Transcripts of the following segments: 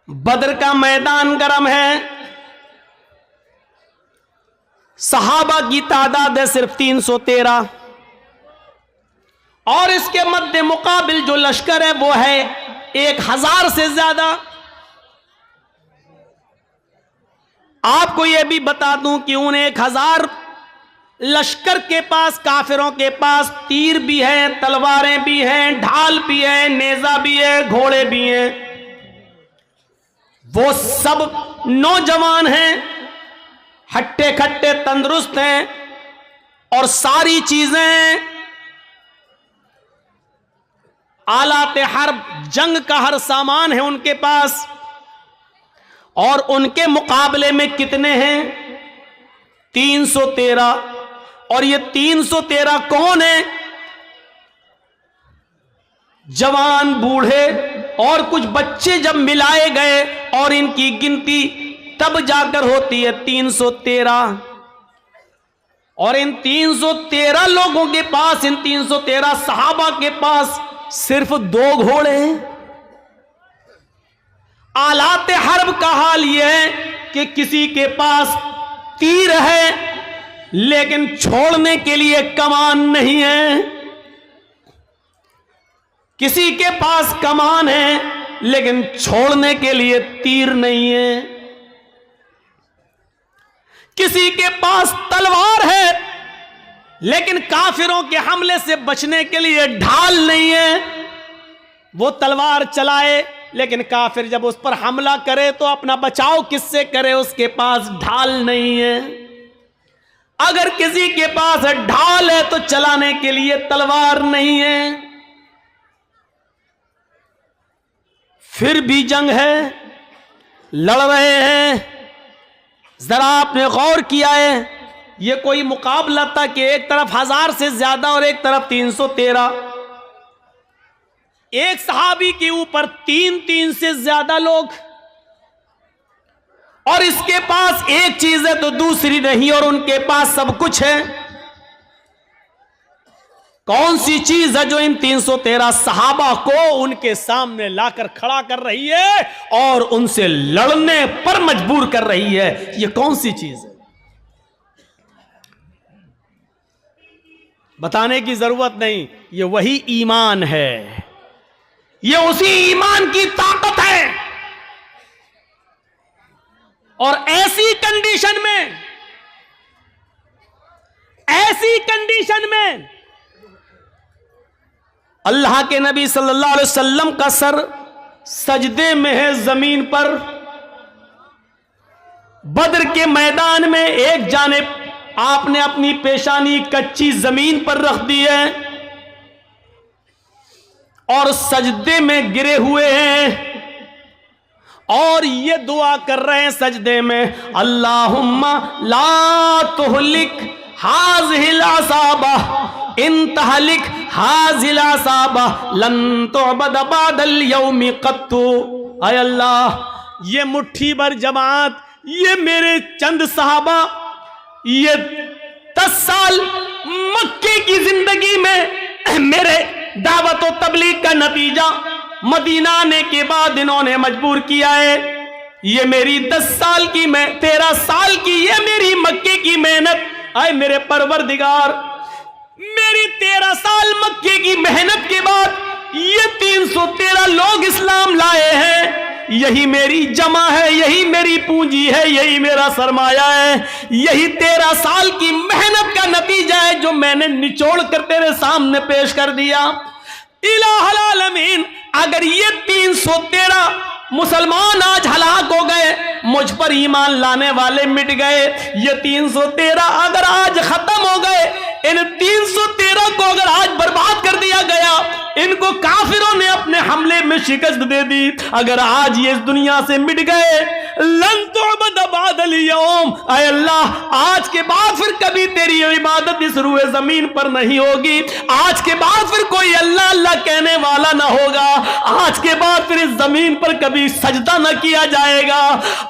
बदर का मैदान गर्म है, सहाबा की तादाद है सिर्फ 313 और इसके मध्य मुकाबिल जो लश्कर है वो है 1000 से ज्यादा। आपको यह भी बता दूं कि उन 1000 लश्कर के पास, काफिरों के पास तीर भी हैं, तलवारें भी हैं, ढाल भी है, नेजा भी है, घोड़े भी हैं। वो सब नौजवान हैं, हट्टे खट्टे तंदुरुस्त हैं और सारी चीजें आलाते हर्ब, जंग का हर सामान है उनके पास। और उनके मुकाबले में कितने हैं? 313। और ये 313 कौन है? जवान, बूढ़े और कुछ बच्चे जब मिलाए गए और इनकी गिनती तब जाकर होती है 313। और इन 313 लोगों के पास, इन 313 सहाबा के पास सिर्फ 2 घोड़े हैं। आलाते हर्ब का हाल यह है कि किसी के पास तीर है लेकिन छोड़ने के लिए कमान नहीं है, किसी के पास कमान है लेकिन छोड़ने के लिए तीर नहीं है, किसी के पास तलवार है लेकिन काफिरों के हमले से बचने के लिए ढाल नहीं है। वो तलवार चलाए लेकिन काफिर जब उस पर हमला करे तो अपना बचाव किससे करे? उसके पास ढाल नहीं है। अगर किसी के पास ढाल है तो चलाने के लिए तलवार नहीं है। फिर भी जंग है, लड़ रहे हैं। जरा आपने गौर किया है, यह कोई मुकाबला था कि एक तरफ 1000 से ज्यादा और एक तरफ 313। एक सहाबी के ऊपर 3 से ज्यादा लोग, और इसके पास एक चीज है तो दूसरी नहीं, और उनके पास सब कुछ है। कौन सी चीज है जो इन 313 सहाबा को उनके सामने लाकर खड़ा कर रही है और उनसे लड़ने पर मजबूर कर रही है? यह कौन सी चीज है? बताने की जरूरत नहीं, यह वही ईमान है। यह उसी ईमान की ताकत है। और ऐसी कंडीशन में अल्लाह के नबी सल्लल्लाहु अलैहि वसल्लम का सर सजदे में है जमीन पर। बद्र के मैदान में एक जानिब आपने अपनी पेशानी कच्ची जमीन पर रख दी है और सजदे में गिरे हुए हैं और ये दुआ कर रहे हैं सजदे में, अल्लाहुम्मा ला तुहलिक हाज़िहिल असाबा इन तहलिक हाज़िल असाबा लन तुअबद बअदल यौमि क़त्तु। आय अल्लाह, ये मुट्ठी भर जमात, ये मेरे चंद सहाबा, ये 10 साल मक्के की जिंदगी में मेरे दावत और तबलीग का नतीजा मदीना आने के बाद इन्होंने मजबूर किया है। ये मेरी 10 साल की, मैं 13 साल की, ये मेरी मक्के की मेहनत। आए मेरे परवरदिगार, मेरी 13 साल मक्के की मेहनत के बाद ये 313 लोग इस्लाम लाए हैं। यही मेरी जमा है, यही मेरी पूंजी है, यही मेरा सरमाया है, यही 13 साल की मेहनत का नतीजा है जो मैंने निचोड़ कर तेरे सामने पेश कर दिया। इलाहुल आलमीन, अगर ये 313 मुसलमान आज हलाक हो गए, मुझ पर ईमान लाने वाले मिट गए, ये 313 अगर आज खत्म हो गए, इन 313 को अगर आज बर्बाद कर दिया गया, इनको काफिरों ने अपने हमले में शिकस्त दे दी, अगर आज ये इस दुनिया से मिट गए, लन तुअबद बअदल यौम, ऐ अल्लाह आज के बाद फिर कभी तेरी इबादत इस रूए जमीन पर नहीं होगी। आज के बाद फिर कोई अल्लाह अल्लाह कहने वाला ना होगा। आज के बाद फिर इस जमीन पर कभी सजदा न किया जाएगा।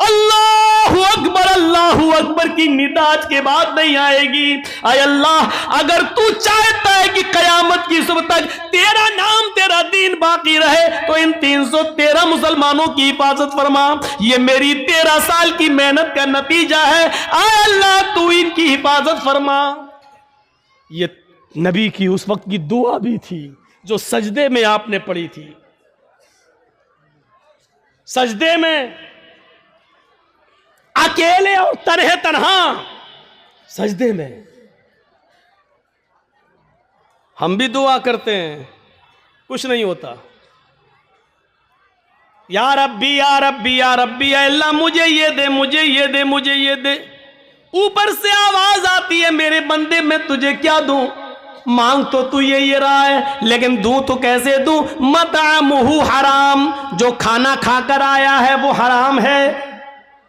अल्लाह अल्लाहू अकबर की निदाज के बाद नहीं आएगी। आय अल्लाह, अगर तू चाहता है कि कयामत की सुबह तक तेरा नाम तेरा दीन बाकी रहे तो इन 313 मुसलमानों की हिफाजत फरमा। ये मेरी 13 साल की मेहनत का नतीजा है। आय अल्लाह, तू इनकी हिफाजत फरमा। ये नबी की उस वक्त की दुआ भी थी जो सजदे में आपने पढ़ी थी। सजदे में अकेले और तन्हे तन्हा सजदे में हम भी दुआ करते हैं, कुछ नहीं होता। या रब्बी या रब्बी या रब्बी, अल्लाह मुझे ये दे, मुझे ये दे, मुझे ये दे। ऊपर से आवाज आती है, मेरे बंदे मैं तुझे क्या दूं? मांग तो तू ये रहा है, लेकिन दूं तो कैसे दूं? मतअमुहु हराम, जो खाना खाकर आया है वो हराम है।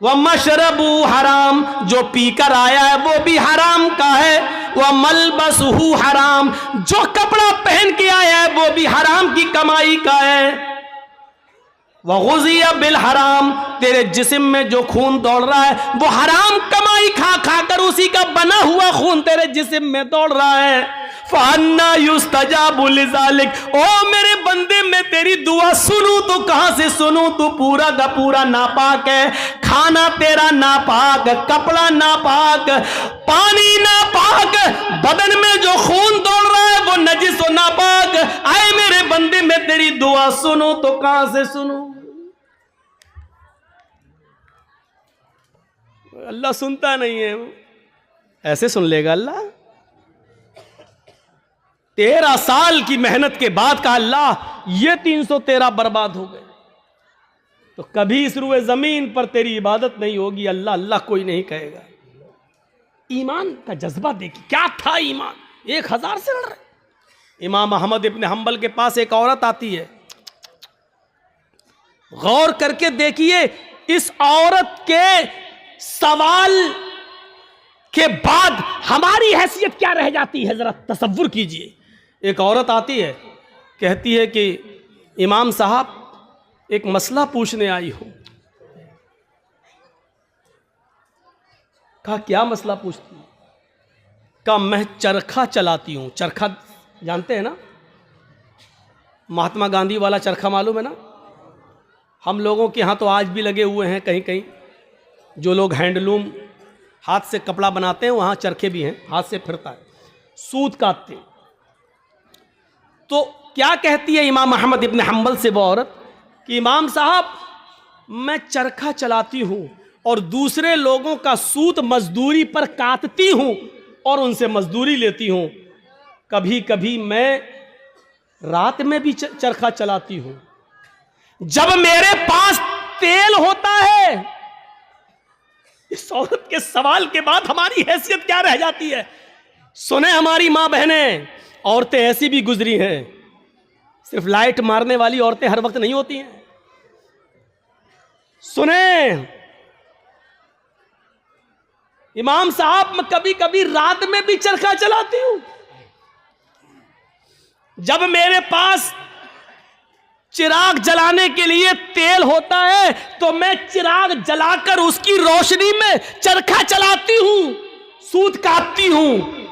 वह मशरबु हराम, जो पीकर आया है वो भी हराम का है। वह मलबसहु हराम, जो कपड़ा पहन के आया है वो भी हराम की कमाई का है। वह गुज़िया बिल हराम, तेरे जिस्म में जो खून दौड़ रहा है वो हराम कमाई खा खा कर उसी का बना हुआ खून तेरे जिस्म में दौड़ रहा है। फ़अन्ना युस्तजाबु लिज़ालिक, ओ मेरे बंदे मैं तेरी दुआ सुनूं तो कहां से सुनूं? तू पूरा का पूरा नापाक है। खाना तेरा नापाक, कपड़ा नापाक, पानी नापाक, बदन में जो खून दौड़ रहा है वो नजिस और नापाक। आए मेरे बंदे मैं तेरी दुआ सुनूं तो कहां से सुनूं? अल्लाह सुनता नहीं है, ऐसे सुन लेगा अल्लाह? 13 साल की मेहनत के बाद का अल्लाह ये 313 बर्बाद हो गए। तो कभी इस रुए जमीन पर तेरी इबादत नहीं होगी, अल्लाह अल्लाह कोई नहीं कहेगा। ईमान का जज्बा देखिए, क्या था ईमान। 1000 से लड़ रहे। इमाम अहमद इब्न हंबल के पास एक औरत आती है। गौर करके देखिए, इस औरत के सवाल के बाद हमारी हैसियत क्या रह जाती है, जरा तसव्वुर कीजिए। एक औरत आती है, कहती है कि इमाम साहब एक मसला पूछने आई हूं। कहा क्या मसला पूछती? कहा मैं चरखा चलाती हूं। चरखा जानते हैं ना, महात्मा गांधी वाला चरखा मालूम है ना? हम लोगों के यहाँ तो आज भी लगे हुए हैं कहीं कहीं। जो लोग हैंडलूम हाथ से कपड़ा बनाते हैं वहाँ चरखे भी हैं, हाथ से फिरता है, सूत काटते हैं। तो क्या कहती है इमाम अहमद इब्न हंबल से वो औरत कि इमाम साहब मैं चरखा चलाती हूँ और दूसरे लोगों का सूत मजदूरी पर काटती हूँ और उनसे मजदूरी लेती हूँ। कभी कभी मैं रात में भी चरखा चलाती हूँ। जब मेरे पास तेल होता है। इस औरत के सवाल के बाद हमारी हैसियत क्या रह जाती है? सुने हमारी माँ बहनें, औरतें ऐसी भी गुजरी हैं। सिर्फ लाइट मारने वाली औरतें हर वक्त नहीं होती हैं। सुने इमाम साहब, मैं कभी कभी रात में भी चरखा चलाती हूं। जब मेरे पास चिराग जलाने के लिए तेल होता है तो मैं चिराग जलाकर उसकी रोशनी में चरखा चलाती हूं, सूत काटती हूं।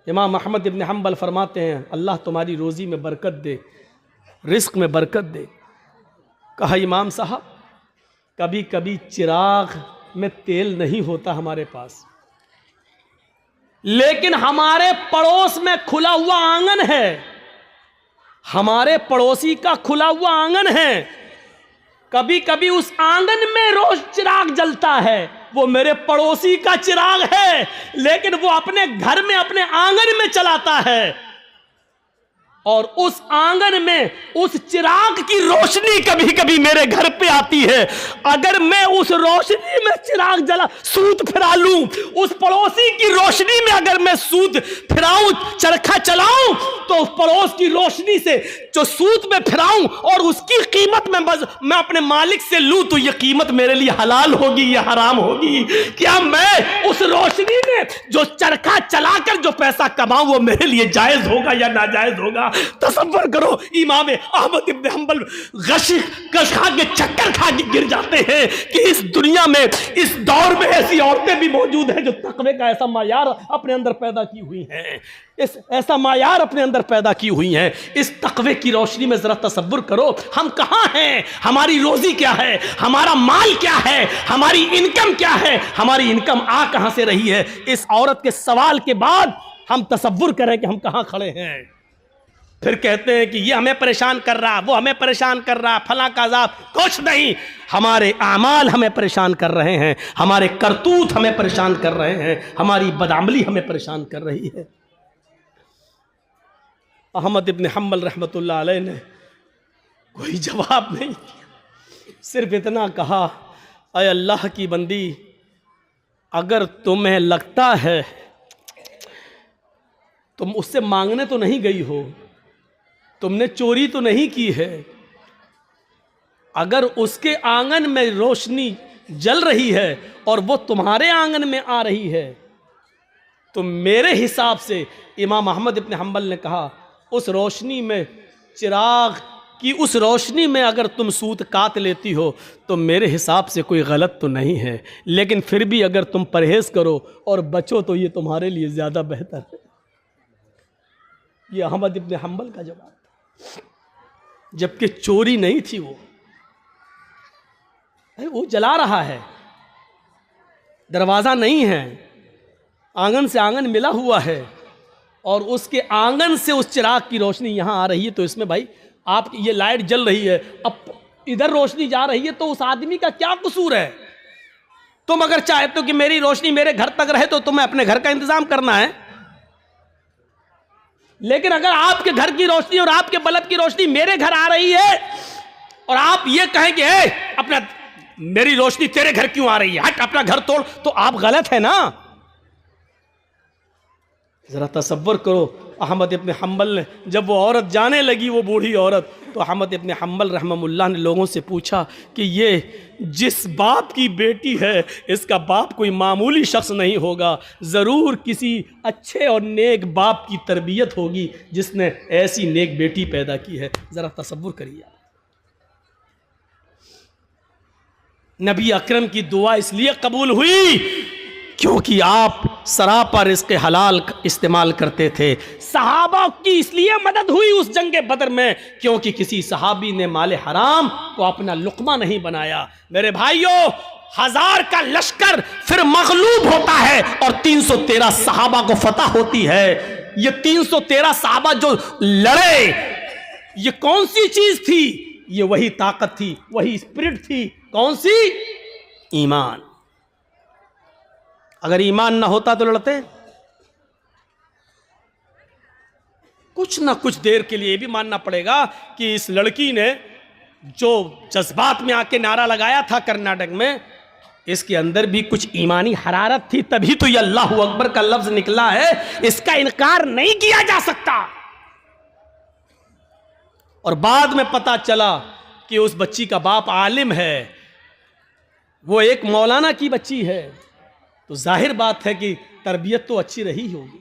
इमाम अहमद इब्न हंबल फरमाते हैं अल्लाह तुम्हारी रोजी में बरकत दे, रिस्क में बरकत दे। कहा इमाम साहब कभी कभी चिराग में तेल नहीं होता हमारे पास, लेकिन हमारे पड़ोस में खुला हुआ आंगन है, हमारे पड़ोसी का खुला हुआ आंगन है। कभी कभी उस आंगन में रोज चिराग जलता है, वो मेरे पड़ोसी का चिराग है, लेकिन वो अपने घर में अपने आंगन में चलाता है और उस आंगन में उस चिराग की रोशनी कभी कभी मेरे घर पे आती है। अगर मैं उस रोशनी में चिराग जला सूत फिरा लूं, उस पड़ोसी की रोशनी में अगर मैं सूत फिराऊं, चरखा चलाऊं, तो उस पड़ोस की रोशनी से जो सूत में फिराऊं और उसकी कीमत में मैं अपने मालिक से लूं तो यह कीमत मेरे लिए हलाल होगी या हराम होगी? क्या मैं उस रोशनी में जो चरखा चलाकर जो पैसा कमाऊं वो मेरे लिए जायज होगा या नाजायज होगा? तसव्वुर करो, इमाम अहमद इब्न हंबल कश खा के चक्कर खा के गिर जाते हैं कि इस दुनिया में, इस दौर में ऐसी औरतें भी मौजूद हैं जो तकवे का ऐसा मायार अपने अंदर पैदा की हुई हैं, ऐसा मायार अपने अंदर पैदा की हुई हैं। इस तकवे की रोशनी में जरा तसव्वुर करो, हम कहाँ हैं, हमारी रोजी क्या है, हमारा माल क्या है, हमारी इनकम क्या है, हमारी इनकम आ कहाँ से रही है। इस औरत के सवाल के बाद हम तसव्वुर करें कि हम कहाँ खड़े हैं। फिर कहते हैं कि ये हमें परेशान कर रहा, वो हमें परेशान कर रहा, फलां का अज़ाब। कुछ नहीं, हमारे आमाल हमें परेशान कर रहे हैं, हमारे करतूत हमें परेशान कर रहे हैं, हमारी बदअमली हमें परेशान कर रही है। अहमद इब्न हंबल रहमतुल्लाह अलैह ने कोई जवाब नहीं दिया, सिर्फ इतना कहा, अय अल्लाह की बंदी, अगर तुम्हें लगता है, तुम उससे मांगने तो नहीं गई हो, तुमने चोरी तो नहीं की है, अगर उसके आंगन में रोशनी जल रही है और वो तुम्हारे आंगन में आ रही है, तो मेरे हिसाब से, इमाम अहमद इब्न हंबल ने कहा, उस रोशनी में, चिराग की उस रोशनी में अगर तुम सूत काट लेती हो तो मेरे हिसाब से कोई गलत तो नहीं है, लेकिन फिर भी अगर तुम परहेज़ करो और बचो तो ये तुम्हारे लिए ज़्यादा बेहतर है। ये अहमद इब्न हंबल का जवाब था, जबकि चोरी नहीं थी, वो जला रहा है, दरवाज़ा नहीं है, आंगन से आंगन मिला हुआ है और उसके आंगन से उस चिराग की रोशनी यहाँ आ रही है, तो इसमें भाई आप, ये लाइट जल रही है, अब इधर रोशनी जा रही है, तो उस आदमी का क्या कसूर है। तुम अगर चाहते हो कि मेरी रोशनी मेरे घर तक रहे तो तुम्हें अपने घर का इंतजाम करना है, लेकिन अगर आपके घर की रोशनी और आपके बल्ब की रोशनी मेरे घर आ रही है और आप ये कहें कि अपना, मेरी रोशनी तेरे घर क्यों आ रही है, हट अपना घर तोड़, तो आप गलत है ना। जरा तसव्वुर करो, अहमद इब्न हंबल ने, जब वो औरत जाने लगी, वो बूढ़ी औरत, तो अहमद इब्न हंबल रहमहुल्लाह ने लोगों से पूछा कि ये जिस बाप की बेटी है, इसका बाप कोई मामूली शख्स नहीं होगा, ज़रूर किसी अच्छे और नेक बाप की तरबियत होगी जिसने ऐसी नेक बेटी पैदा की है। ज़रा तसव्वुर करिए, नबी अकरम की दुआ इसलिए कबूल हुई क्योंकि आप सरापा रिज़्क़ हलाल इस्तेमाल करते थे। सहाबा की इसलिए मदद हुई उस जंगे बदर में क्योंकि किसी सहाबी ने माले हराम को अपना लुक़मा नहीं बनाया। मेरे भाइयों, 1000 का लश्कर फिर मगलूब होता है और 313 सहाबा को फतह होती है। ये 313 सहाबा जो लड़े, ये कौन सी चीज थी? ये वही ताकत थी, वही स्पिरिट थी। कौन सी? ईमान। अगर ईमान ना होता तो लड़ते? कुछ ना कुछ देर के लिए भी मानना पड़ेगा कि इस लड़की ने जो जज्बात में आके नारा लगाया था कर्नाटक में, इसके अंदर भी कुछ ईमानी हरारत थी, तभी तो ये अल्लाह अकबर का लफ्ज निकला है। इसका इनकार नहीं किया जा सकता। और बाद में पता चला कि उस बच्ची का बाप आलिम है, वो एक मौलाना की बच्ची है, तो जाहिर बात है कि तरबियत तो अच्छी रही होगी।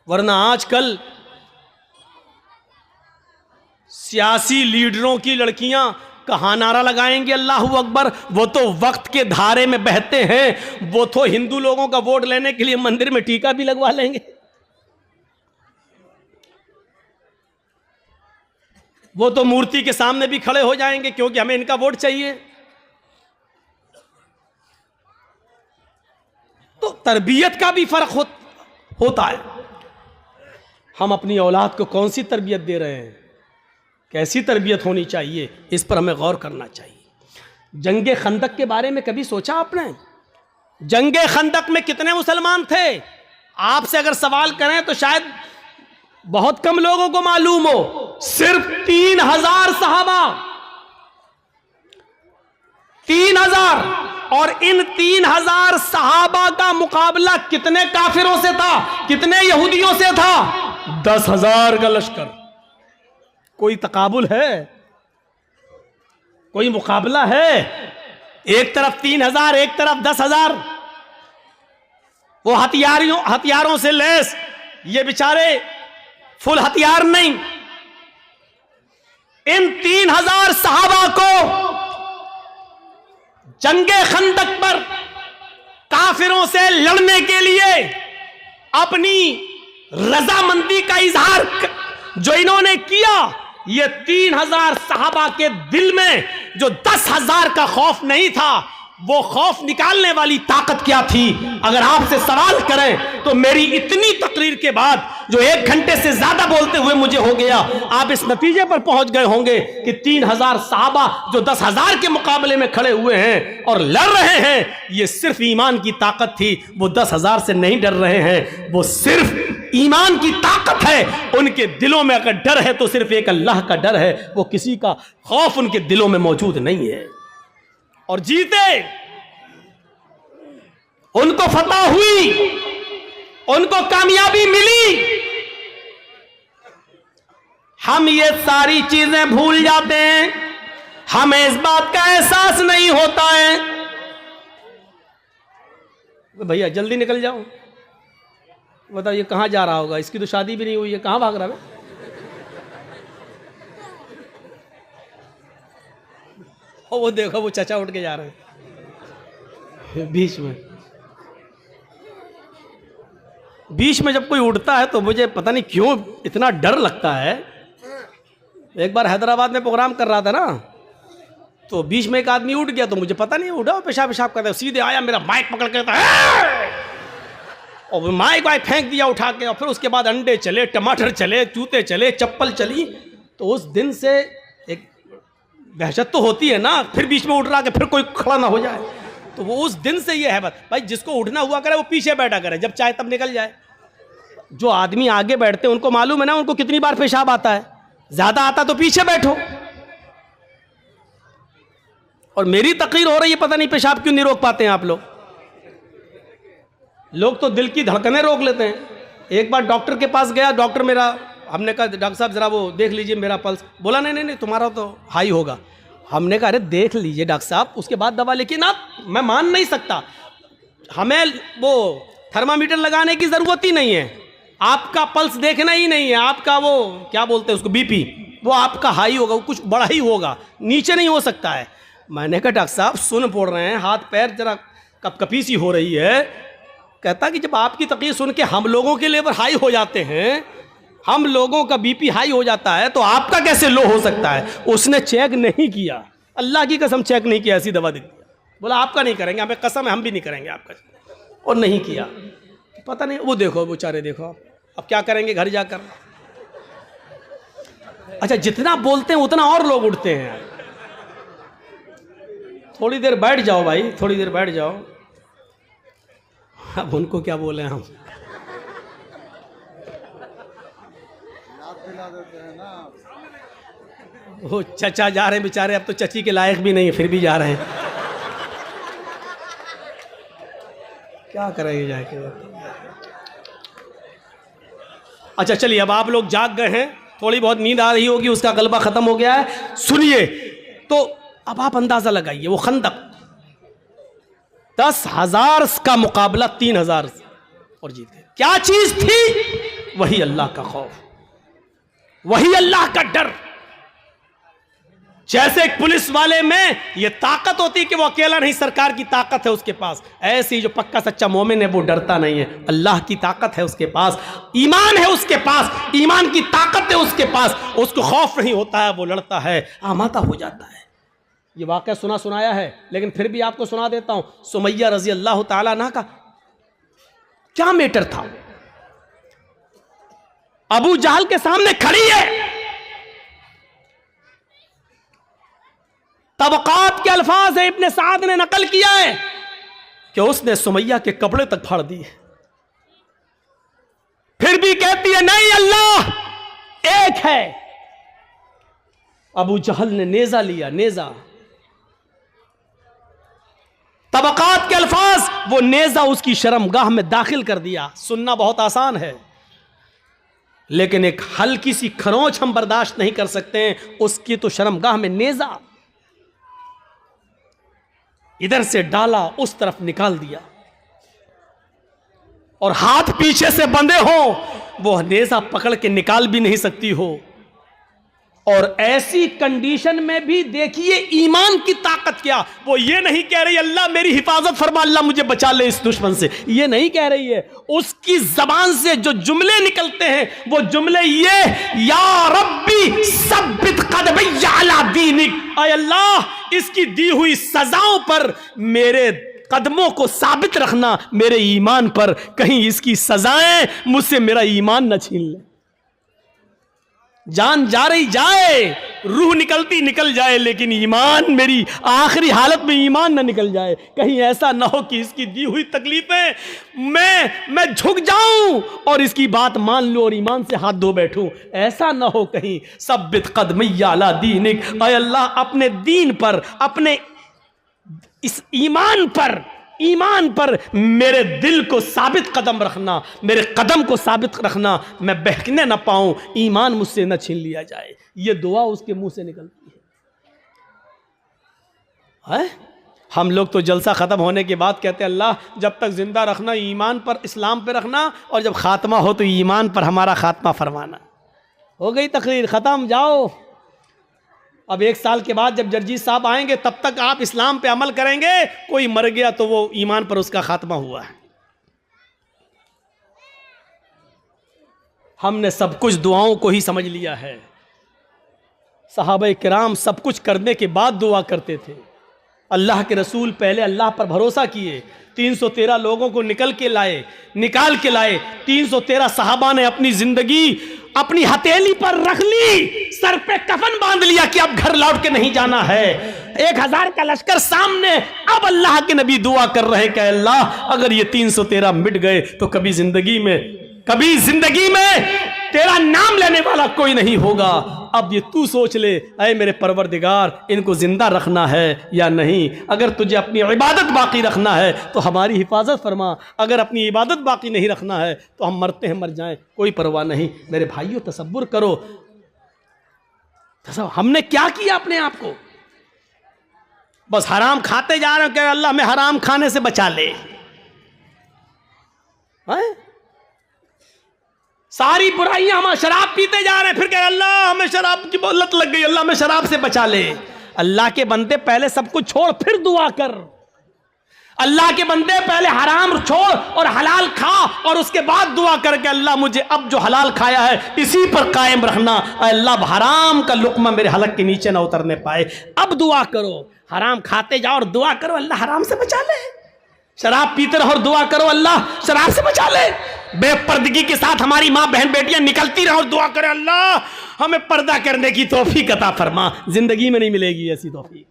वरना आजकल सियासी लीडरों की लड़कियां कहाँ नारा लगाएंगे अल्लाहू अकबर? वो तो वक्त के धारे में बहते हैं। वो तो हिंदू लोगों का वोट लेने के लिए मंदिर में टीका भी लगवा लेंगे। वो तो मूर्ति के सामने भी खड़े हो जाएंगे क्योंकि हमें इनका वोट चाहिए। तो तरबियत का भी फर्क होता है। हम अपनी औलाद को कौन सी तरबियत दे रहे हैं, कैसी तरबियत होनी चाहिए, इस पर हमें गौर करना चाहिए। जंगे खंदक के बारे में कभी सोचा आपने? जंगे खंदक में कितने मुसलमान थे? आपसे अगर सवाल करें तो शायद बहुत कम लोगों को मालूम हो। सिर्फ 3000 सहाबा, 3000, और इन 3000 सहाबा का मुकाबला कितने काफिरों से था, कितने यहूदियों से था? 10,000 का लश्कर। कोई तकाबुल है? कोई मुकाबला है? एक तरफ 3000, एक तरफ 10,000। वो हथियारों से लैस ये बेचारे फुल हथियार नहीं, इन 3000 सहाबा को जंगे खंदक पर काफिरों से लड़ने के लिए अपनी रजामंदी का इजहार जो इन्होंने किया, ये 3000 सहाबा के दिल में जो 10,000 का खौफ नहीं था, वो खौफ निकालने वाली ताकत क्या थी? अगर आपसे सवाल करें तो मेरी इतनी तकरीर के बाद जो 1 घंटे से ज्यादा बोलते हुए मुझे हो गया, आप इस नतीजे पर पहुंच गए होंगे कि 3000 सहाबा जो 10,000 के मुकाबले में खड़े हुए हैं और लड़ रहे हैं, ये सिर्फ ईमान की ताकत थी। वो 10,000 से नहीं डर रहे हैं, वो सिर्फ ईमान की ताकत है। उनके दिलों में अगर डर है तो सिर्फ एक अल्लाह का डर है, वो किसी का खौफ उनके दिलों में मौजूद नहीं है। और जीते, उनको फतह हुई, उनको कामयाबी मिली। हम ये सारी चीजें भूल जाते हैं, हमें इस बात का एहसास नहीं होता है। भैया जल्दी निकल जाओ, बताओ ये कहां जा रहा होगा? इसकी तो शादी भी नहीं हुई है, कहां भाग रहा है? वो देखो वो चाचा उठ के जा रहे हैं। बीच में जब कोई उठता है तो मुझे पता नहीं क्यों इतना डर लगता है। एक बार हैदराबाद में प्रोग्राम कर रहा था ना, तो बीच में एक आदमी उठ गया, तो मुझे पता नहीं उठा, पेशाब करता है, सीधे आया मेरा माइक पकड़ के और माइक वाइक फेंक दिया उठा के। और फिर उसके बाद अंडे चले, टमाटर चले, जूते चले, चप्पल चली। तो उस दिन से एक दहशत तो होती है ना, फिर बीच में उठ रहा कि फिर कोई खड़ा ना हो जाए। तो वो उस दिन से ये है बस भाई, जिसको उठना हुआ करे वो पीछे बैठा करे, जब चाहे तब निकल जाए। जो आदमी आगे बैठते हैं उनको मालूम है ना उनको कितनी बार पेशाब आता है, ज्यादा आता तो पीछे बैठो। और मेरी तकरीर हो रही है, पता नहीं पेशाब क्यों नहीं रोक पाते हैं आप लोग। लोग तो दिल की धड़कनें रोक लेते हैं। एक बार डॉक्टर के पास गया, डॉक्टर मेरा, हमने कहा डॉक्टर साहब जरा वो देख लीजिए मेरा पल्स। बोला नहीं नहीं नहीं तुम्हारा तो हाई होगा। हमने कहा अरे देख लीजिए डॉक्टर साहब, उसके बाद दवा। लेकिन आप, मैं मान नहीं सकता, हमें वो थर्मामीटर लगाने की ज़रूरत ही नहीं है, आपका पल्स देखना ही नहीं है, आपका वो क्या बोलते हैं उसको, बीपी, वो आपका हाई होगा, वो कुछ बड़ा ही होगा, नीचे नहीं हो सकता है। मैंने कहा डॉक्टर साहब सुन पड़ रहे हैं, हाथ पैर जरा कपकपी सी हो रही है। कहता कि जब आपकी तकलीफ सुन के हम लोगों के लेवल हाई हो जाते हैं, हम लोगों का बीपी हाई हो जाता है, तो आपका कैसे लो हो सकता है? उसने चेक नहीं किया, अल्लाह की कसम चेक नहीं किया, ऐसी दवा दे दिया। बोला आपका नहीं करेंगे, हमें कसम है हम भी नहीं करेंगे आपका, और नहीं किया। पता नहीं, वो देखो बेचारे, देखो अब क्या करेंगे घर जाकर। अच्छा जितना बोलते हैं उतना और लोग उठते हैं। थोड़ी देर बैठ जाओ भाई, थोड़ी देर बैठ जाओ। अब उनको क्या बोले हम, वो चचा जा रहे हैं बेचारे, अब तो चची के लायक भी नहीं है, फिर भी जा रहे हैं। क्या करेंगे जाके। अच्छा चलिए, अब आप लोग जाग गए हैं, थोड़ी बहुत नींद आ रही होगी, उसका गलबा खत्म हो गया है। सुनिए, तो अब आप अंदाजा लगाइए, वो खंदक 10,000 का मुकाबला 3,000 और जीत गए। क्या चीज थी? वही अल्लाह का खौफ, वही अल्लाह का डर। जैसे एक पुलिस वाले में यह ताकत होती कि वो अकेला नहीं, सरकार की ताकत है उसके पास, ऐसे ही जो पक्का सच्चा मोमिन है वो डरता नहीं है, अल्लाह की ताकत है उसके पास, ईमान है उसके पास, ईमान की ताकत है उसके पास, उसको खौफ नहीं होता है, वो लड़ता है, आमादा हो जाता है। ये वाकया सुनाया है, लेकिन फिर भी आपको सुना देता हूं। सुमैया रजी अल्लाह ताला अन्हा का क्या मैटर था? अबू जहल के सामने खड़ी है, तबकात के अल्फाज है, इब्ने साद ने नकल किया है कि उसने सुमैया के कपड़े तक फाड़ दिए, फिर भी कहती है नहीं अल्लाह एक है। अबू जहल ने नेजा लिया, नेजा, तबकात के अल्फाज, वो नेजा उसकी शर्मगाह में दाखिल कर दिया। सुनना बहुत आसान है, लेकिन एक हल्की सी खरोंच हम बर्दाश्त नहीं कर सकते हैं, उसकी तो शर्मगाह में नेजा, इधर से डाला उस तरफ निकाल दिया, और हाथ पीछे से बंधे हो वो नेज़ा पकड़ के निकाल भी नहीं सकती हो। और ऐसी कंडीशन में भी देखिए ईमान की ताकत क्या, वो ये नहीं कह रही अल्लाह मेरी हिफाजत फरमा, अल्लाह मुझे बचा ले इस दुश्मन से, ये नहीं कह रही है। उसकी जबान से जो जुमले निकलते हैं वो जुमले ये, या रब्बी सब्बित क़दमी अला दीनिक, ऐ अल्लाह इसकी दी हुई सजाओं पर मेरे कदमों को साबित रखना, मेरे ईमान पर, कहीं इसकी सजाएं मुझसे मेरा ईमान न छीन ले। जान जा रही जाए, रूह निकलती निकल जाए, लेकिन ईमान, मेरी आखिरी हालत में ईमान ना निकल जाए। कहीं ऐसा ना हो कि इसकी दी हुई तकलीफें मैं झुक जाऊं और इसकी बात मान लूं और ईमान से हाथ धो बैठूं। ऐसा ना हो कहीं। सब्बित क़दमी अला दीनिक, ऐ अल्लाह अपने दीन पर, अपने इस ईमान पर मेरे दिल को साबित कदम रखना, मेरे कदम को साबित रखना, मैं बहकने ना पाऊं, ईमान मुझसे न छीन लिया जाए। ये दुआ उसके मुंह से निकलती है। हम लोग तो जलसा ख़त्म होने के बाद कहते हैं अल्लाह जब तक ज़िंदा रखना ईमान पर, इस्लाम पर रखना, और जब ख़ात्मा हो तो ईमान पर हमारा ख़ात्मा फरमाना। हो गई तकरीर, ख़त्म, जाओ। अब 1 साल के बाद जब जर्जी साहब आएंगे तब तक आप इस्लाम पे अमल करेंगे। कोई मर गया तो वो ईमान पर उसका खात्मा हुआ है। हमने सब कुछ दुआओं को ही समझ लिया है। सहाबा किराम सब कुछ करने के बाद दुआ करते थे। अल्लाह के रसूल पहले अल्लाह पर भरोसा किए, 313 लोगों को निकाल के लाए। 313 सहाबा ने अपनी जिंदगी अपनी हथेली पर रख ली, सर पे कफन बांध लिया कि अब घर लौट के नहीं जाना है। 1000 का लश्कर सामने, अब अल्लाह के नबी दुआ कर रहे कि अल्लाह अगर ये 313 मिट गए तो कभी जिंदगी में तेरा नाम लेने वाला कोई नहीं होगा। अब ये तू सोच ले, ऐ मेरे परवरदिगार, इनको जिंदा रखना है या नहीं। अगर तुझे अपनी इबादत बाकी रखना है तो हमारी हिफाजत फरमा, अगर अपनी इबादत बाकी नहीं रखना है तो हम मरते हैं मर जाएं, कोई परवाह नहीं। मेरे भाइयों तसव्वुर करो, हमने क्या किया अपने आप को। बस हराम खाते जा रहे हैं कि अल्लाह हमें हराम खाने से बचा ले। सारी बुराइयां, हम शराब पीते जा रहे हैं, फिर कह अल्लाह हमें शराब की लत लग गई, अल्लाह हमें शराब से बचा ले। अल्लाह के बंदे पहले सब कुछ छोड़ फिर दुआ कर। अल्लाह के बंदे पहले हराम छोड़ और हलाल खा और उसके बाद दुआ करके अल्लाह मुझे अब जो हलाल खाया है इसी पर कायम रखना। अल्लाह हराम का लुक्मा मेरे हलक के नीचे ना उतरने पाए। अब दुआ करो, हराम खाते जाओ और दुआ करो अल्लाह हराम से बचा ले। शराब पीते रहो और दुआ करो अल्लाह शराब से बचा ले। बेपर्दगी के साथ हमारी माँ बहन बेटियां निकलती रहो और दुआ करे अल्लाह हमें पर्दा करने की तौफीक अता फरमा। जिंदगी में नहीं मिलेगी ऐसी तौफीक।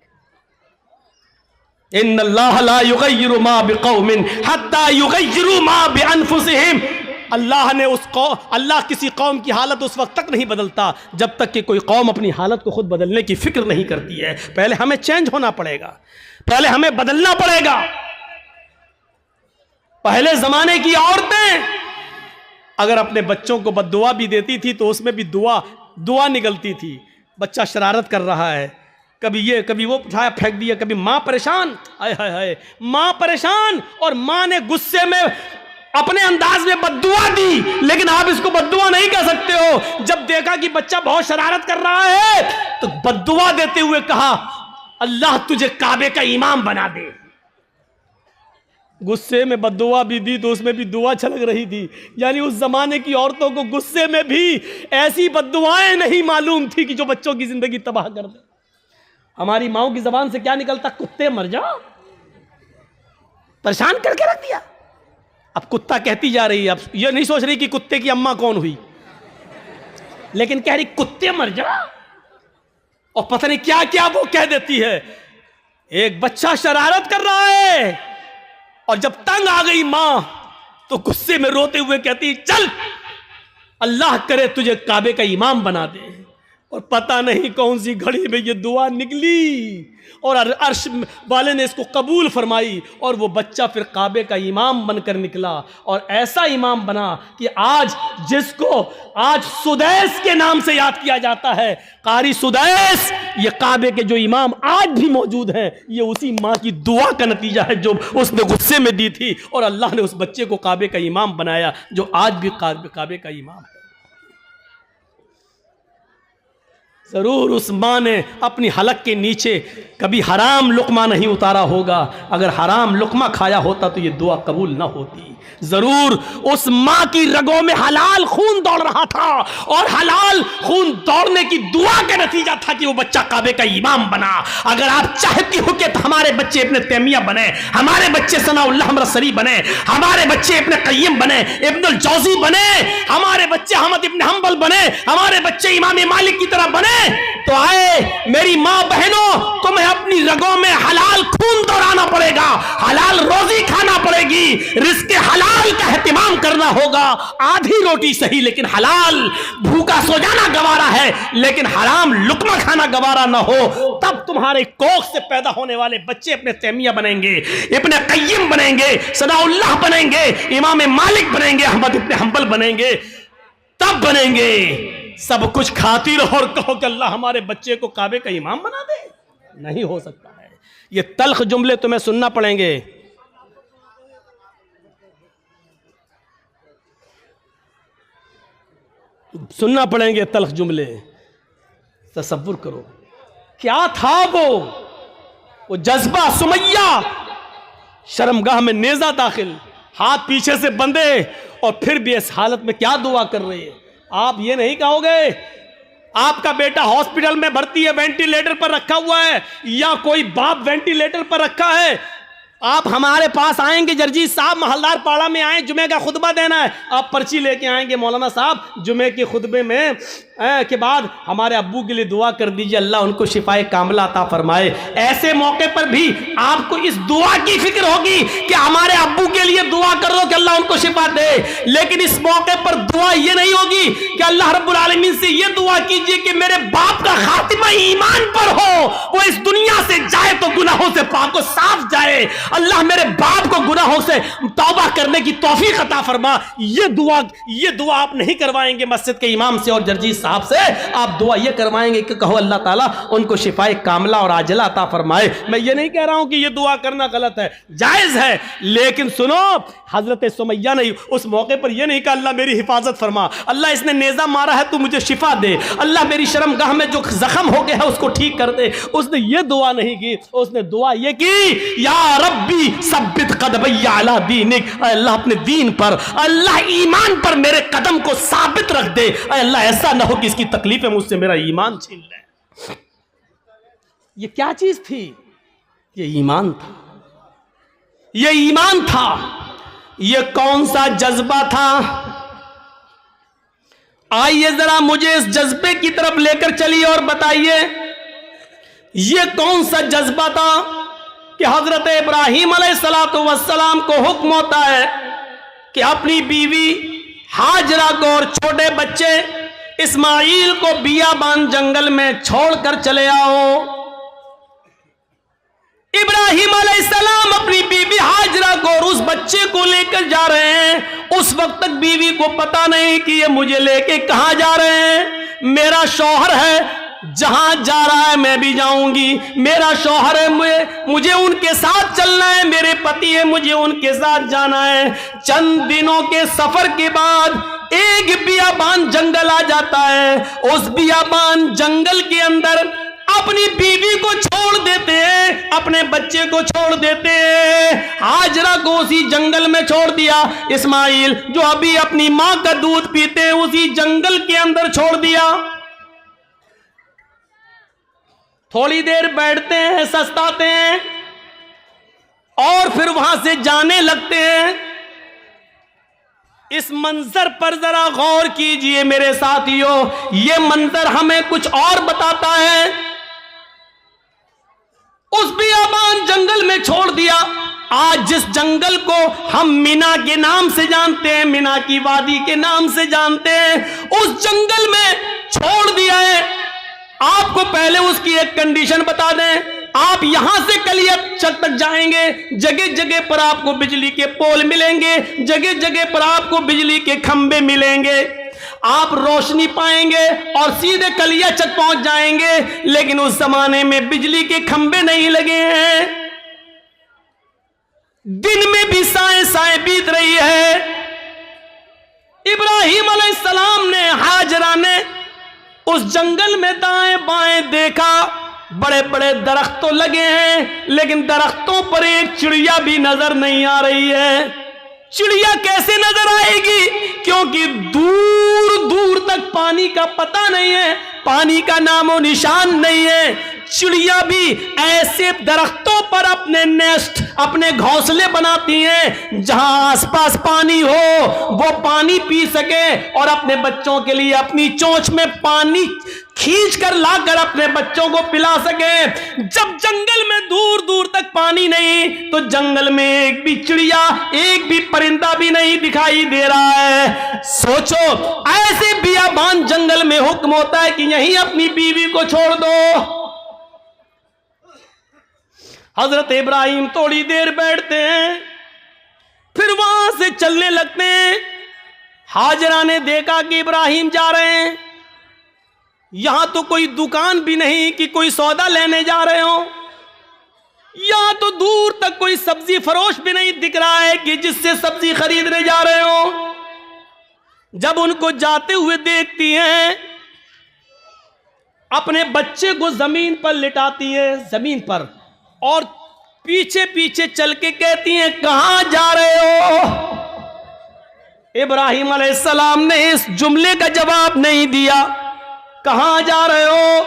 इन्नल्लाह ला युगय्यिरु मा बिक़ौमिन हत्ता युगय्यिरु मा बिअनफुसिहिम। अल्लाह किसी कौम की हालत उस वक्त तक नहीं बदलता जब तक कि कोई कौम अपनी हालत को खुद बदलने की फिक्र नहीं करती है। पहले हमें चेंज होना पड़ेगा, पहले हमें बदलना पड़ेगा। पहले जमाने की औरतें अगर अपने बच्चों को बद्दुआ भी देती थी तो उसमें भी दुआ निकलती थी। बच्चा शरारत कर रहा है, कभी ये कभी वो उठाया फेंक दिया, कभी माँ परेशान, हाय हाय हाय माँ परेशान, और माँ ने गुस्से में अपने अंदाज में बद्दुआ दी। लेकिन आप इसको बद्दुआ नहीं कह सकते हो। जब देखा कि बच्चा बहुत शरारत कर रहा है तो बद्दुआ देते हुए कहा अल्लाह तुझे काबे का इमाम बना दे। गुस्से में बद्दुआ भी दी तो उसमें भी दुआ छलक रही थी। यानी उस जमाने की औरतों को गुस्से में भी ऐसी बद्दुआएं नहीं मालूम थी कि जो बच्चों की जिंदगी तबाह कर दे। हमारी माओ की जबान से क्या निकलता, कुत्ते मर जाओ, परेशान करके रख दिया। अब कुत्ता कहती जा रही है, अब ये नहीं सोच रही कि कुत्ते की अम्मा कौन हुई, लेकिन कह रही कुत्ते मर जाओ, और पता नहीं क्या क्या वो कह देती है। एक बच्चा शरारत कर रहा है और जब तंग आ गई मां तो गुस्से में रोते हुए कहती चल अल्लाह करे तुझे काबे का इमाम बना दे। और पता नहीं कौन सी घड़ी में ये दुआ निकली और अर्श वाले ने इसको कबूल फरमाई और वो बच्चा फिर काबे का इमाम बनकर निकला। और ऐसा इमाम बना कि आज जिसको आज सुदैस के नाम से याद किया जाता है, कारी सुदैस, ये काबे के जो इमाम आज भी मौजूद हैं, ये उसी माँ की दुआ का नतीजा है जो उसने गुस्से में दी थी और अल्लाह ने उस बच्चे को काबे का इमाम बनाया जो आज भी काबे का इमाम है। जरूर उस माँ ने अपनी हलक के नीचे कभी हराम लुकमा नहीं उतारा होगा। अगर हराम लुकमा खाया होता तो ये दुआ कबूल ना होती। जरूर उस माँ की रगों में हलाल खून दौड़ रहा था और हलाल खून दौड़ने की दुआ का नतीजा था कि वो बच्चा काबे का इमाम बना। अगर आप चाहती हो कि हमारे बच्चे इब्न तैमिया बने, हमारे बच्चे सनाउल्लाह मरसरी बने, हमारे बच्चे इब्न क़य्यिम बने, इब्नुल जौज़ी बने, हमारे बच्चे अहमद इब्न हंबल बने, हमारे बच्चे इमाम मालिक की तरह बने, तो आए मेरी माँ बहनों, तुम्हें अपनी रगों में हलाल खून दौड़ाना पड़ेगा, हलाल रोजी खाना पड़ेगी, रिज़्क़ हलाल का एहतिमाम करना होगा। आधी रोटी सही लेकिन हलाल, भूखा सो जाना गवारा है लेकिन हराम लुकमा खाना गवारा ना हो, तब तुम्हारे कोख से पैदा होने वाले बच्चे इब्न तैमिया बनेंगे, इब्न क़य्यिम बनेंगे, सनाउल्लाह बनेंगे, इमाम मालिक बनेंगे, अहमद इब्न हंबल बनेंगे, तब बनेंगे। सब कुछ खाती रहो और कहो कि अल्लाह हमारे बच्चे को काबे का इमाम बना दे, नहीं हो सकता है। ये तल्ख जुमले तुम्हें सुनना पड़ेंगे। सुनना पड़ेंगे तल्ख जुमले। तसव्वुर करो क्या था वो जज्बा। सुमैया शर्मगाह में नेजा दाखिल, हाथ पीछे से बंधे और फिर भी इस हालत में क्या दुआ कर रही है। आप ये नहीं कहोगे आपका बेटा हॉस्पिटल में भर्ती है, वेंटिलेटर पर रखा हुआ है, या कोई बाप वेंटिलेटर पर रखा है, आप हमारे पास आएंगे, जर्जीत साहब महलदार पाड़ा में आए, जुमे का खुतबा देना है, आप पर्ची लेके आएंगे, मौलाना साहब जुमे के खुतबे में के बाद हमारे अब्बू के लिए दुआ कर दीजिए, अल्लाह उनको शिफाए कामिला अता फरमाए। ऐसे मौके पर भी आपको इस दुआ की फिक्र होगी कि हमारे अब्बू के लिए दुआ कर दो कि अल्लाह उनको शिफा दे, लेकिन इस मौके पर दुआ ये नहीं होगी कि अल्लाह रब्बुल आलमीन से ये दुआ कीजिए कि मेरे बाप का खातिमा ईमान पर हो, वो इस दुनिया से जाए तो गुनाहों से पाक व साफ जाए, अल्लाह मेरे बाप को गुनाहों से तौबा करने की तौफीक अता फरमा। ये दुआ आप नहीं करवाएंगे मस्जिद के इमाम से और जर्जीत साहब से, आप दुआ ये करवाएंगे कि कहो अल्लाह ताला उनको शिफाए कामिला और आजिला अता फरमाए। मैं ये नहीं कह रहा हूं कि ये दुआ करना गलत है, जायज है, लेकिन सुनो हजरत सुमैया ने उस मौके पर यह नहीं कहा अल्लाह मेरी हिफाजत फरमा, अल्लाह इसने नेजा मारा है तू मुझे शिफा दे, अल्लाह मेरी शर्मगाह में जो जख्म हो गया है उसको ठीक कर दे। उसने ये दुआ नहीं की, उसने दुआ ये की या रब्बी सब्बित कदमैया अला दीनिक, अल्लाह अपने दीन पर, अल्लाह ईमान पर मेरे कदम को साबित रख दे, अल्लाह ऐसा ना हो कि इसकी तकलीफें मुझसे मेरा ईमान छीन ले। ये क्या चीज थी? ये ईमान था, ये ईमान था। ये कौन सा जज्बा था? आइए जरा मुझे इस जज्बे की तरफ लेकर चलिए और बताइए ये कौन सा जज्बा था कि हजरत इब्राहीम अलैहिस्सलातु वस्सलाम को हुक्म होता है कि अपनी बीवी हाजरा को और छोटे बच्चे इस्माइल को बियाबान जंगल में छोड़कर चले आओ। इब्राहीम अलैहिस्सलाम अपनी बीवी हाजरा को और उस बच्चे को लेकर जा रहे हैं। उस वक्त तक बीवी को पता नहीं कि ये मुझे लेके कहां जा रहे हैं। मेरा शौहर है, जहां जा रहा है मैं भी जाऊंगी, मेरा शौहर है, मुझे उनके साथ चलना है, मेरे पति है, मुझे उनके साथ जाना है। चंद दिनों के सफर के बाद एक बियाबान जंगल आ जाता है। उस बियाबान जंगल के अंदर अपनी बीवी को छोड़ देते हैं, अपने बच्चे को छोड़ देते हैं। हाजरा को उसी जंगल में छोड़ दिया। इस्माइल जो अभी अपनी मां का दूध पीते हैं उसी जंगल के अंदर छोड़ दिया। थोड़ी देर बैठते हैं, सस्ताते हैं और फिर वहां से जाने लगते हैं। इस मंजर पर जरा गौर कीजिए मेरे साथियों, यह मंजर हमें कुछ और बताता है। उस बियाबान जंगल में छोड़ दिया। आज जिस जंगल को हम मीना के नाम से जानते हैं, मीना की वादी के नाम से जानते हैं, उस जंगल में छोड़ दिया है। आपको पहले उसकी एक कंडीशन बता दें, आप यहां से कलिया छत तक जाएंगे, जगह जगह पर आपको बिजली के पोल मिलेंगे, जगह जगह पर आपको बिजली के खंबे मिलेंगे, आप रोशनी पाएंगे और सीधे कलिया छत पहुंच जाएंगे। लेकिन उस जमाने में बिजली के खंबे नहीं लगे हैं, दिन में भी साए साए बीत रही है। इब्राहिम अलैहिस्सलाम ने, हाजरा ने उस जंगल में दाएं बाएं देखा, बड़े बड़े दरख्त तो लगे हैं लेकिन दरख्तों पर एक चिड़िया भी नजर नहीं आ रही है। चिड़िया कैसे नजर आएगी? क्योंकि दूर दूर तक पानी का पता नहीं है, पानी का नामो निशान नहीं है। चिड़िया भी ऐसे दरख्तों पर अपने नेस्ट, अपने घोंसले बनाती हैं जहां आसपास पानी हो, वो पानी पी सके और अपने बच्चों के लिए अपनी चोंच में पानी खींच कर लाकर अपने बच्चों को पिला सके। जब जंगल में दूर दूर तक पानी नहीं, तो जंगल में एक भी चिड़िया, एक भी परिंदा भी नहीं दिखाई दे रहा है। सोचो, ऐसे बियाबान जंगल में हुक्म होता है कि यहीं अपनी बीवी को छोड़ दो। हजरत इब्राहिम थोड़ी देर बैठते हैं, फिर वहां से चलने लगते हैं। हाजरा ने देखा कि इब्राहिम जा रहे हैं, यहां तो कोई दुकान भी नहीं कि कोई सौदा लेने जा रहे हो, यहां तो दूर तक कोई सब्जी फरोश भी नहीं दिख रहा है कि जिससे सब्जी खरीदने जा रहे हो। जब उनको जाते हुए देखती हैं, अपने बच्चे को जमीन पर लिटाती है, जमीन पर, और पीछे पीछे चल के कहती हैं, कहां जा रहे हो? इब्राहिम अलैहिस्सलाम ने इस जुमले का जवाब नहीं दिया। कहां जा रहे हो?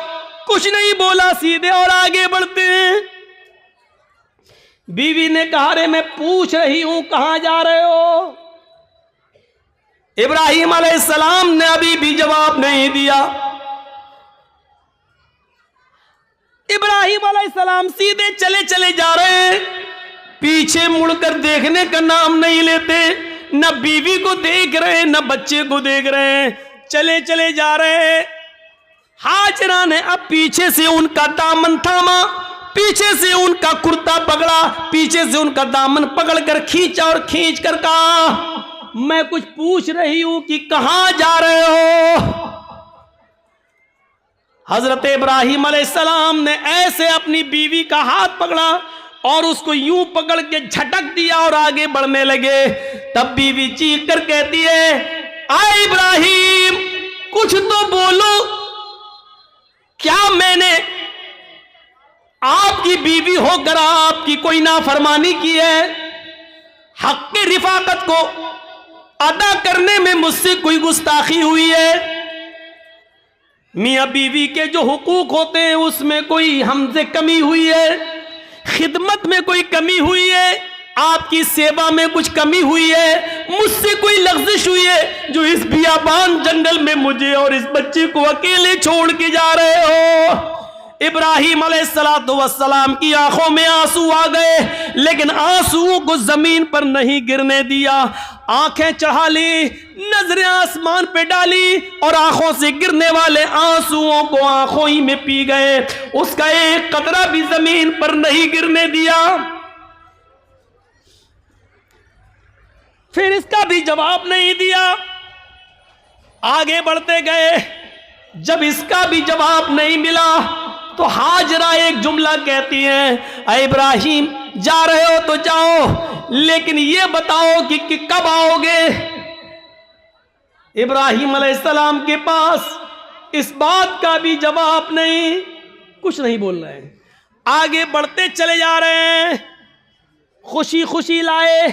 कुछ नहीं बोला, सीधे और आगे बढ़ते हैं। बीवी ने कहा, रे मैं पूछ रही हूं कहां जा रहे हो? इब्राहिम अलैहिस्सलाम ने अभी भी जवाब नहीं दिया। इब्राहिम अलैहिस्सलाम सीधे चले चले जा रहे हैं, पीछे मुड़कर देखने का नाम नहीं लेते, न बीवी को देख रहे न बच्चे को देख रहे हैं, चले चले जा रहे हैं। हाजरा ने अब पीछे से उनका दामन थामा, पीछे से उनका कुर्ता पकड़ा, पीछे से उनका दामन पकड़कर खींचा और खींच कर कहा, मैं कुछ पूछ रही हूं कि कहां जा रहे हो? हजरत इब्राहिम अलैहिस्सलाम ने ऐसे अपनी बीवी का हाथ पकड़ा और उसको यूं पकड़ के झटक दिया और आगे बढ़ने लगे। तब बीवी चीख कर कहती है, आए इब्राहिम, कुछ तो बोलो, क्या मैंने आपकी बीवी होकर आपकी कोई नाफरमानी की है? हक की रिफाकत को अदा करने में मुझसे कोई गुस्ताखी हुई है? मियां बीवी के जो हुकूक होते हैं उसमें कोई हमसे कमी हुई है? खिदमत में कोई कमी हुई है? आपकी सेवा में कुछ कमी हुई है? मुझसे कोई लग़्ज़िश हुई है जो इस बियाबान जंगल में मुझे और इस बच्चे को अकेले छोड़ के जा रहे हो? इब्राहिम अलैहिस्सलातु वस्सलाम की आंखों में आंसू आ गए, लेकिन आंसुओं को जमीन पर नहीं गिरने दिया। आंखें चढ़ा ली, नजरें आसमान पे डाली और आंखों से गिरने वाले आंसुओं को आंखों ही में पी गए। उसका एक कतरा भी जमीन पर नहीं गिरने दिया। फिर इसका भी जवाब नहीं दिया, आगे बढ़ते गए। जब इसका भी जवाब नहीं मिला तो हाजरा एक जुमला कहती हैं, अरे इब्राहिम, जा रहे हो तो जाओ, लेकिन ये बताओ कि कब आओगे? इब्राहिम अलैहिस्सलाम के पास इस बात का भी जवाब नहीं, कुछ नहीं बोल रहे हैं। आगे बढ़ते चले जा रहे हैं, खुशी खुशी लाए,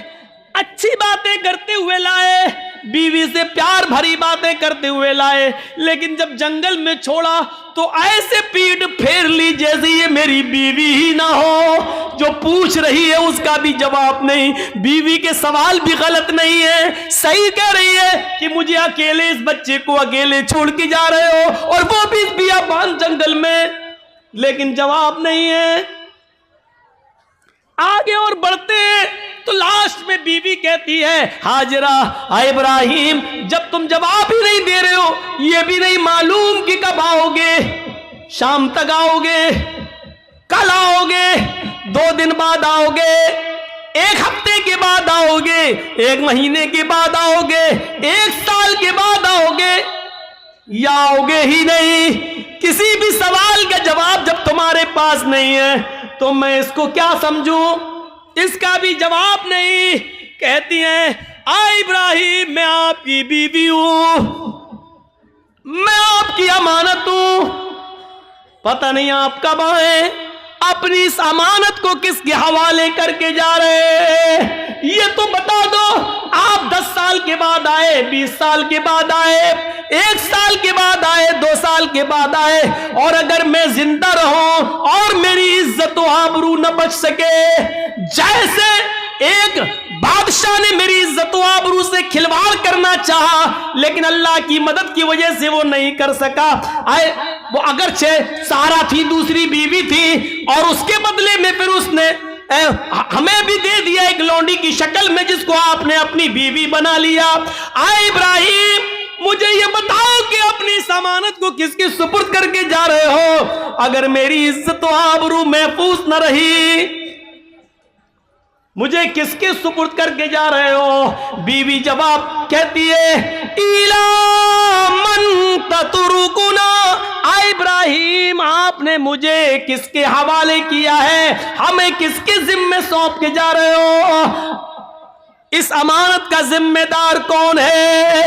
अच्छी बातें करते हुए लाए, बीवी से प्यार भरी बातें करते हुए लाए, लेकिन जब जंगल में छोड़ा तो ऐसे पीठ फेर ली जैसे ये मेरी बीवी ही ना हो। जो पूछ रही है उसका भी जवाब नहीं, बीवी के सवाल भी गलत नहीं है, सही कह रही है कि मुझे अकेले, इस बच्चे को अकेले छोड़ के जा रहे हो, और वो भी इस बियाबान जंगल में, लेकिन जवाब नहीं है। आगे और बढ़ते तो लास्ट में बीवी कहती है, हाजरा, इब्राहिम, जब तुम जवाब ही नहीं दे रहे हो, ये भी नहीं मालूम कि कब आओगे, शाम तक आओगे, कल आओगे, 2 दिन बाद आओगे, 1 हफ्ते के बाद आओगे, 1 महीने के बाद आओगे, 1 साल के बाद आओगे, या आओगे ही नहीं। किसी भी सवाल का जवाब जब तुम्हारे पास नहीं है तो मैं इसको क्या समझूं? इसका भी जवाब नहीं। कहती हैं, आ इब्राहिम, मैं आपकी बीवी हूं, मैं आपकी अमानत हूं, पता नहीं आप कब आए, अपनी इस अमानत को किसके हवाले करके जा रहे हैं ये तो बता दो। आप 10 साल के बाद आए, 20 साल के बाद आए, 1 साल के बाद आए, 2 साल के बाद आए, और अगर मैं जिंदा रहूं और मेरी इज्जत व आबरू न बच सके, जैसे एक बादशाह ने मेरी इज्जत व आबरू से खिलवाड़ करना चाहा लेकिन अल्लाह की मदद की वजह से वो नहीं कर सका। आए वो अगरचे सारा थी, दूसरी बीवी थी, और उसके बदले में फिर उसने हमें भी दे दिया एक लौंडी की शक्ल में, जिसको आपने अपनी बीवी बना लिया। आए इब्राहिम, मुझे ये बताओ कि अपनी समानत को किसके सुपुर्द करके जा रहे हो? अगर मेरी इज्जत व आबरू महफूज न रही, मुझे किसके सुपुर्द करके जा रहे हो? बीवी जवाब कहती है, इला मन ततरुकुना, आ इब्राहिम, आपने मुझे किसके हवाले किया है? हमें किसके जिम्मे सौंप के जा रहे हो? इस अमानत का जिम्मेदार कौन है?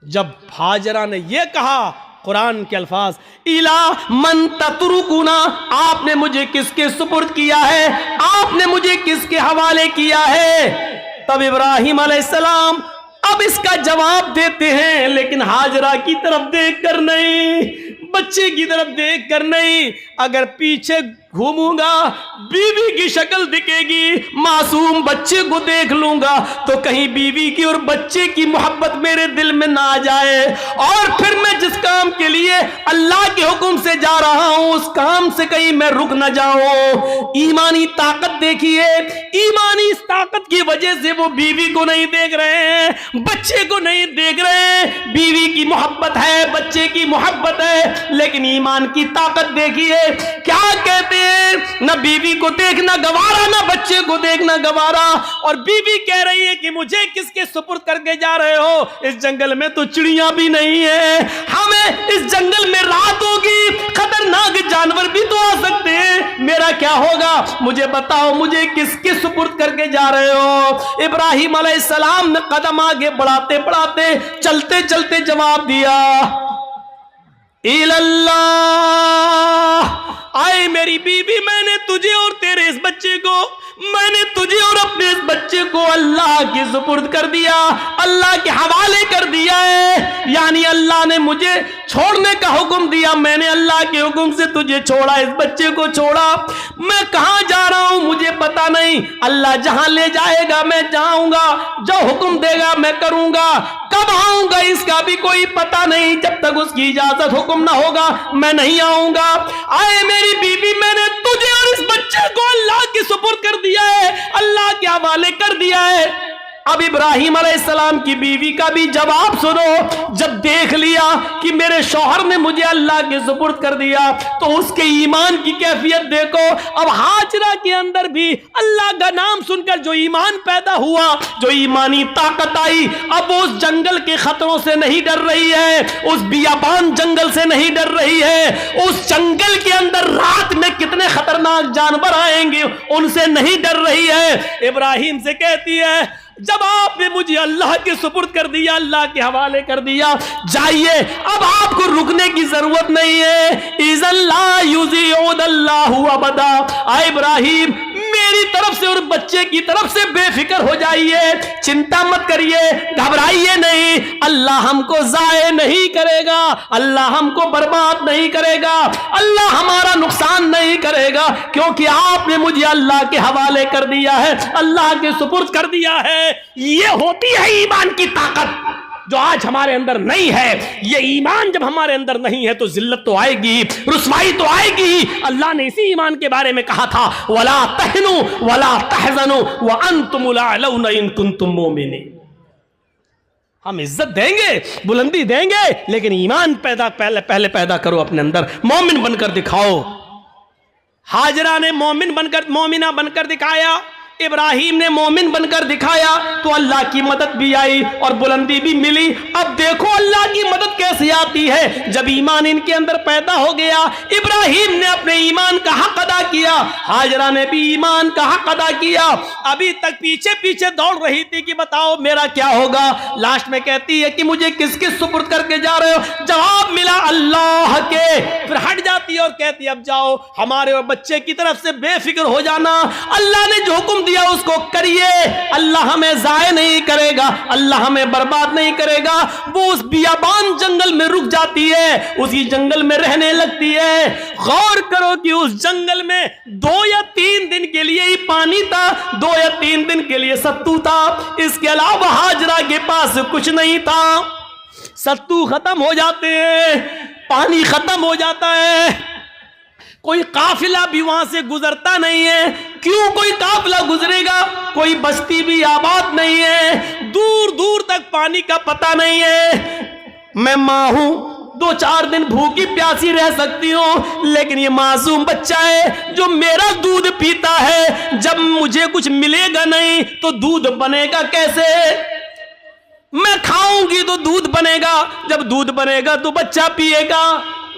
जब हाजरा ने यह कहा, कुरान के अल्फाज, इला मन ततरुकुना, आपने मुझे किसके सुपुर्द किया है? आपने मुझे किसके हवाले किया है? तब इब्राहिम अलैहिस्सलाम अब इसका जवाब देते हैं, लेकिन हाजरा की तरफ देखकर नहीं, बच्चे की तरफ देखकर नहीं। अगर पीछे घूमूंगा बीवी की शक्ल दिखेगी, मासूम बच्चे को देख लूंगा तो कहीं बीवी की और बच्चे की मोहब्बत मेरे दिल में ना आ जाए, और फिर मैं जिस काम के लिए अल्लाह के हुक्म से जा रहा हूं उस काम से कहीं मैं रुक ना जाऊं। ईमानी ताकत देखिए, ईमानी इस ताकत की वजह से वो बीवी को नहीं देख रहे हैं, बच्चे को नहीं देख रहे हैं। बीवी की मोहब्बत है, बच्चे की मोहब्बत है, लेकिन ईमान की ताकत देखिए। क्या कहते हैं, न बीवी को देखना गवारा, न बच्चे को देखना गवारा, और बीवी कह रही है कि मुझे किसके सुपुर्द करके जा रहे हो? इस जंगल में तो चिड़ियां भी नहीं है, हमें इस जंगल में रात होगी, खतरनाक जानवर भी तो आ सकते हैं, मेरा क्या होगा? मुझे बताओ, मुझे किसके सुपुर्द करके जा रहे हो? इब्राहिम अलैहिस्सलाम ने कदम आगे बढ़ाते बढ़ाते, चलते चलते जवाब दिया, इल्लल्लाह, आए मेरी बीबी, मैंने तुझे और तेरे इस बच्चे को, मैंने तुझे और अपने इस बच्चे को अल्लाह के सुपुर्द कर दिया, अल्लाह के हवाले कर दिया है। यानी अल्लाह ने मुझे छोड़ने का हुक्म दिया, मैंने अल्लाह के हुक्म से तुझे छोड़ा, इस बच्चे को छोड़ा। मैं कहां जा रहा हूं मुझे पता नहीं, अल्लाह जहां ले जाएगा मैं जाऊंगा, जो हुक्म देगा मैं करूंगा, कब आऊंगा इसका भी कोई पता नहीं, जब तक उसकी इजाजत हुक्म ना होगा मैं नहीं आऊंगा। आए मेरी बीवी, मैंने तुझे और इस बच्चे को अल्लाह के सुपुर्द कर दिया है, अल्लाह के हवाले कर दिया है। अब इब्राहिम अलैहिस्सलाम की बीवी का भी जवाब सुनो। जब देख लिया कि मेरे शौहर ने मुझे अल्लाह के सुपुर्द कर दिया तो उसके ईमान की कैफियत देखो। अब हाजरा के अंदर भी अल्लाह का नाम सुनकर जो ईमान पैदा हुआ, जो ईमानी ताकत आई, अब वो उस जंगल के खतरों से नहीं डर रही है, उस बियाबान जंगल से नहीं डर रही है, उस जंगल के अंदर रात में कितने खतरनाक जानवर आएंगे उनसे नहीं डर रही है। इब्राहिम से कहती है, जब आपने मुझे अल्लाह के सुपुर्द कर दिया, अल्लाह के हवाले कर दिया, जाइए, अब आपको रुकने की जरूरत नहीं है। इज़ल्ला युज़िउदल्लाहु अबदा, आ इब्राहिम, मेरी तरफ से और बच्चे की तरफ से बेफिक्र हो जाइए, चिंता मत करिए, घबराइए नहीं, अल्लाह हमको जाये नहीं करेगा, अल्लाह हमको बर्बाद नहीं करेगा, अल्लाह हमारा नुकसान नहीं करेगा, क्योंकि आपने मुझे अल्लाह के हवाले कर दिया है, अल्लाह के सुपुर्द कर दिया है। ये होती है ईमान की ताकत जो आज हमारे अंदर नहीं है। ये ईमान जब हमारे अंदर नहीं है तो जिल्लत तो आएगी, रुसवाई तो आएगी। अल्लाह ने इसी ईमान के बारे में कहा था, वला तहनु वला तहज़नु व अंतुमुल अअलौना इन कुंतुम मोमिनीन। हम इज्जत देंगे, बुलंदी देंगे, लेकिन ईमान पहले पैदा करो अपने अंदर, मोमिन बनकर दिखाओ। हाजरा ने मोमिना बनकर दिखाया, इब्राहिम ने मोमिन बनकर दिखाया, तो अल्लाह की मदद भी आई और बुलंदी भी मिली। अब देखो अल्लाह की मदद कैसे आती है, जब ईमान इनके अंदर पैदा हो गया। इब्राहिम ने अपने ईमान का हक अदा किया, हाजरा ने भी ईमान का हक अदा किया। अभी तक पीछे पीछे दौड़ रही थी कि बताओ मेरा क्या होगा। लास्ट में कहती है कि मुझे किसके सुपुर्द करके जा रहे हो। जवाब मिला अल्लाह के। फिर हट जाती है और कहती है अब जाओ हमारे और बच्चे की तरफ से बेफिक्र हो जाना, अल्लाह ने जो हुक्म दिया उसको करिए, अल्लाह हमें जाये नहीं करेगा, अल्लाह हमें बर्बाद नहीं करेगा। वो उस बियाबान जंगल में रुक जाती है, उसी जंगल में रहने लगती है। गौर करो कि उस जंगल में 2 या 3 दिन के लिए ही पानी था, 2 या 3 दिन के लिए सत्तू था, इसके अलावा हाजरा के पास कुछ नहीं था। सत्तू खत्म हो जाते हैं, पानी खत्म हो जाता है, कोई काफिला भी वहां से गुजरता नहीं है। क्यों कोई काफिला गुजरेगा, कोई बस्ती भी आबाद नहीं है, दूर दूर तक पानी का पता नहीं है। मैं मां हूं, 2-4 दिन भूखी प्यासी रह सकती हूं, लेकिन ये मासूम बच्चा है जो मेरा दूध पीता है। जब मुझे कुछ मिलेगा नहीं तो दूध बनेगा कैसे? मैं खाऊंगी तो दूध बनेगा, जब दूध बनेगा तो बच्चा पिएगा।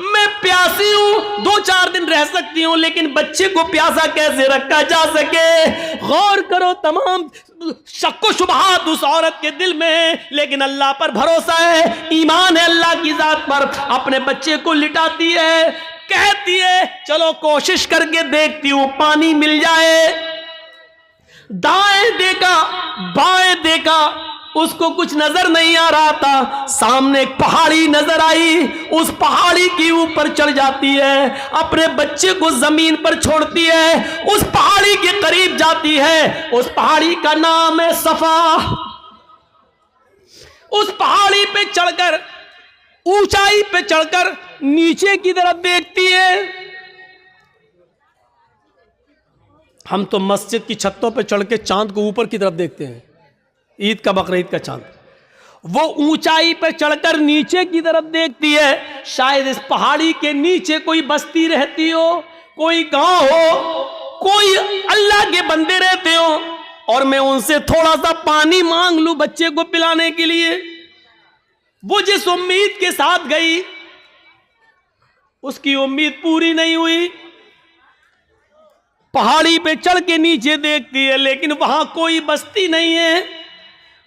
मैं प्यासी हूं, 2-4 दिन रह सकती हूं, लेकिन बच्चे को प्यासा कैसे रखा जा सके? गौर करो, तमाम शक्को शुबहात उस औरत के दिल में है, लेकिन अल्लाह पर भरोसा है, ईमान है अल्लाह की जात पर। अपने बच्चे को लिटाती है, कहती है चलो कोशिश करके देखती हूं पानी मिल जाए। दाएं देखा, बाएं देखा, उसको कुछ नजर नहीं आ रहा था। सामने एक पहाड़ी नजर आई, उस पहाड़ी के ऊपर चढ़ जाती है, अपने बच्चे को जमीन पर छोड़ती है, उस पहाड़ी के करीब जाती है। उस पहाड़ी का नाम है सफा। उस पहाड़ी पे चढ़कर, ऊंचाई पे चढ़कर नीचे की तरफ देखती है। हम तो मस्जिद की छतों पे चढ़ के चांद को ऊपर की तरफ देखते हैं, ईद का बकरीद का चांद। वो ऊंचाई पर चढ़कर नीचे की तरफ देखती है, शायद इस पहाड़ी के नीचे कोई बस्ती रहती हो, कोई गांव हो, कोई अल्लाह के बंदे रहते हो, और मैं उनसे थोड़ा सा पानी मांग लूं बच्चे को पिलाने के लिए। वो जिस उम्मीद के साथ गई, उसकी उम्मीद पूरी नहीं हुई। पहाड़ी पे चढ़ के नीचे देखती है, लेकिन वहां कोई बस्ती नहीं है,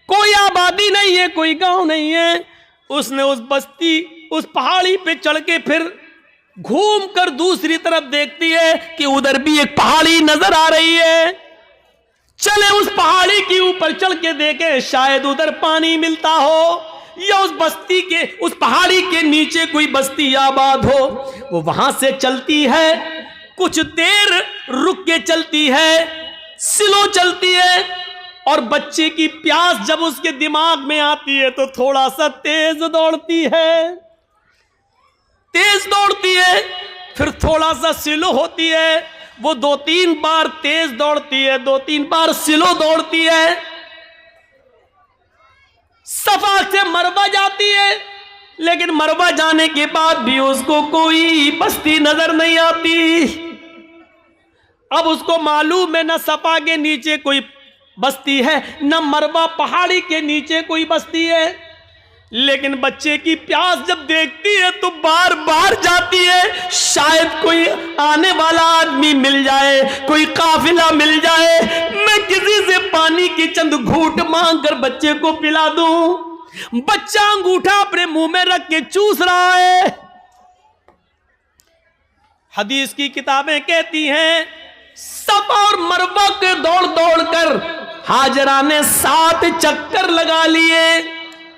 कोई आबादी नहीं है, कोई गांव नहीं है। उसने उस बस्ती, उस पहाड़ी पे चढ़ के फिर घूमकर दूसरी तरफ देखती है कि उधर भी एक पहाड़ी नजर आ रही है। चले उस पहाड़ी के ऊपर चढ़ के देखे, शायद उधर पानी मिलता हो, या उस बस्ती के, उस पहाड़ी के नीचे कोई बस्ती आबाद हो। वो वहां से चलती है, कुछ देर रुक के चलती है, स्लो चलती है, और बच्चे की प्यास जब उसके दिमाग में आती है तो थोड़ा सा तेज दौड़ती है, तेज दौड़ती है, फिर थोड़ा सा स्लो होती है। वो 2-3 बार तेज दौड़ती है, 2-3 बार स्लो दौड़ती है। सफा से मरवा जाती है, लेकिन मरवा जाने के बाद भी उसको कोई बस्ती नजर नहीं आती। अब उसको मालूम है न सफा के नीचे कोई बस्ती है, न मरवा पहाड़ी के नीचे कोई बस्ती है, लेकिन बच्चे की प्यास जब देखती है तो बार बार जाती है, शायद कोई आने वाला आदमी मिल जाए, कोई काफिला मिल जाए, मैं किसी से पानी की चंद घूंट मांग कर बच्चे को पिला दूं। बच्चा अंगूठा अपने मुंह में रख के चूस रहा है। हदीस की किताबें कहती हैं सफा और मरवा के दौड़ दौड़ कर हाजरा ने 7 चक्कर लगा लिए।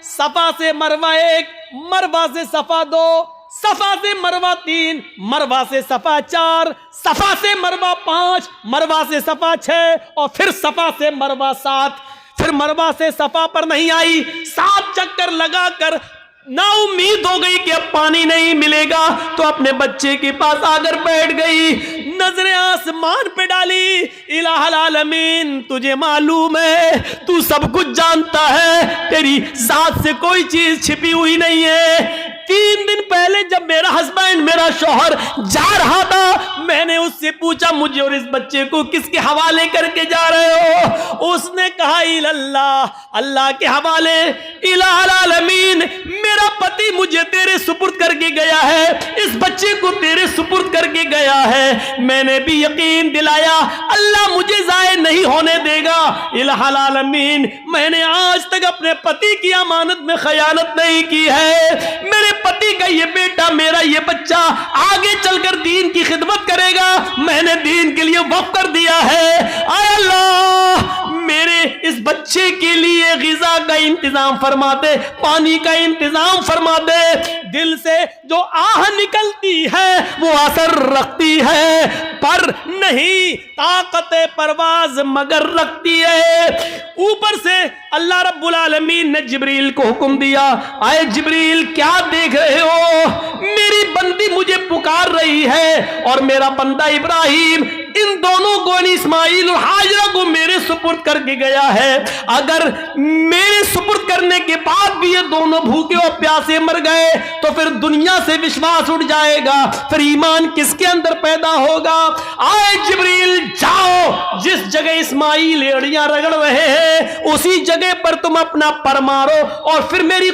सफा से मरवा 1, मरवा से सफा 2, सफा से मरवा 3, मरवा से सफा 4, सफा से मरवा 5, मरवा से सफा 6, और फिर सफा से मरवा 7। फिर मरवा से सफा पर नहीं आई, 7 चक्कर लगाकर ना उम्मीद हो गई कि अब पानी नहीं मिलेगा, तो अपने बच्चे के पास आकर बैठ गई। नजरें आसमान पे डाली। इलाहुल आलमीन, तुझे मालूम है, तू सब कुछ जानता है, तेरी जात से कोई चीज छिपी हुई नहीं है। 3 दिन पहले जब मेरा हस्बैंड, मेरा शौहर जा रहा था, मैंने उससे पूछा मुझे और इस बच्चे को किसके हवाले करके जा रहे हो? उसने कहा इल्लल्लाह, अल्लाह के हवाले। इलाहुल आलमीन, मेरा पति मुझे तेरे सुपुर्द करके गया है, इस बच्चे को तेरे सुपुर्द करके गया है। मैंने भी यकीन दिलाया अल्लाह मुझे जाए नहीं होने देगा। इलाहुल आलमीन, मैंने आज तक अपने पति की अमानत में खयानत नहीं की है। मेरे पति का ये बेटा, मेरा ये बच्चा आगे चलकर दीन की खिदमत करेगा, मैंने दीन के लिए वक्फ कर दिया है। आय अल्लाह, मेरे इस बच्चे के लिए ग़िज़ा का इंतजाम फरमा दे, पानी का इंतजाम फरमा दे। दिल से जो आह निकलती है वो असर रखती है, पर नहीं ताकत परवाज मगर रखती है। ऊपर से अल्लाह रब्बुल आलमीन ने जिब्रील को हुक्म दिया, आए जिब्रील क्या देख रहे हो? मेरी बंदी मुझे पुकार रही है और मेरा बंदा इब्राहिम इन दोनों को, इस्माइल और हाजरा को मेरे सुपुर्द करके गया है। अगर मेरे सुपुर्द करने के बाद भी ये दोनों भूखे और प्यासे मर गए तो फिर दुनिया से विश्वास उठ जाएगा, फिर ईमान किसके अंदर पैदा होगा? आए जिब्रील, जाओ, जिस जगह इस्माइल एड़ियां रगड़ रहे हैं उसी जगह पर तुम अपना पर मारो और फिर मेरी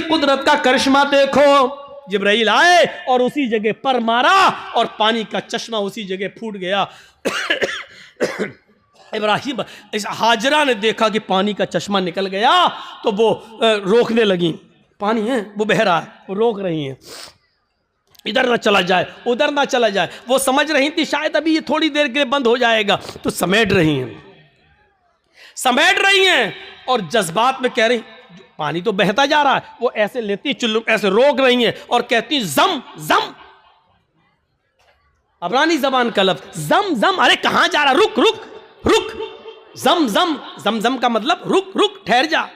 कुदरत का करिश्मा देखो। जिब्राइल आए और उसी जगह पर मारा और पानी का चश्मा उसी जगह फूट गया। इब्राहिम, इस हाजरा ने देखा कि पानी का चश्मा निकल गया तो वो रोकने लगी। पानी है वो बह रहा है, वो रोक रही हैं, इधर ना चला जाए, उधर ना चला जाए। वो समझ रही थी शायद अभी ये थोड़ी देर के लिए बंद हो जाएगा, तो समेट रही हैं और जज्बात में कह रही, पानी तो बहता जा रहा है, वो ऐसे लेती चुल्लू, ऐसे रोक रही हैं और कहती जम जम। अबरानी जबान का लफ्ज जम जम, अरे कहां जा रहा, रुक रुक रुक, जम जम, जम जम का मतलब रुक रुक, ठहर जा।